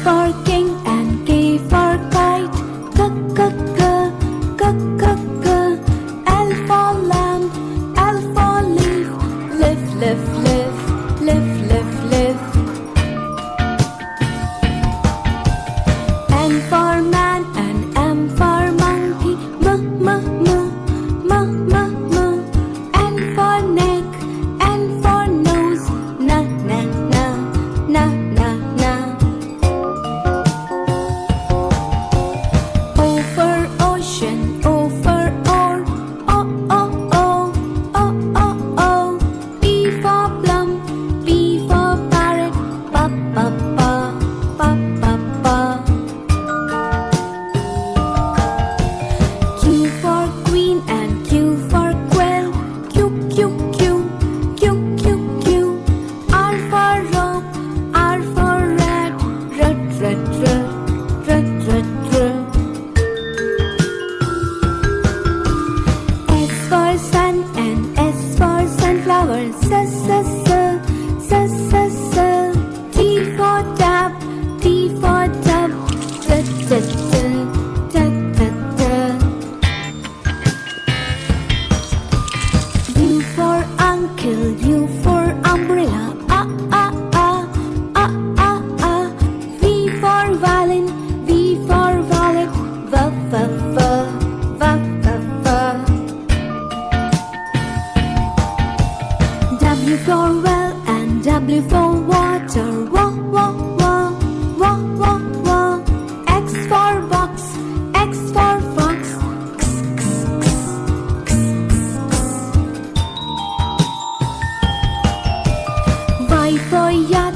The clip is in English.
for king and K for kite. K, k, k, k, k, k. L for lamb, L for leaf. Live, live, live, live, live, live. N for man and M for monkey. M, m, m, m, m, m. N for neck, N for nose. Na, na, na, na, na, na. O for ocean, O for oar. O, o, o, o, o, o. P for plum, P for parrot. Pa, pa, pa, pa, pa, pa. Q for queen and Q for quail. Q, Q, Q, Q, Q, Q. R for rope, R for rat. Rat, rat, rat, rat, rat, rat. S for sun and S for sunflower. S, s, s, s, s, s. T for tap, T for tub. T, t, t, t, t, t. U for uncle, U for umbrella. Ah, ah, ah, ah, ah, ah. V for violin, V for violet. V, v, v, v, v, v. W for well and W for water. Wa, wa, wa, wa, wa, wa. X for box, X for fox. X, x, x, x, x. Y for yacht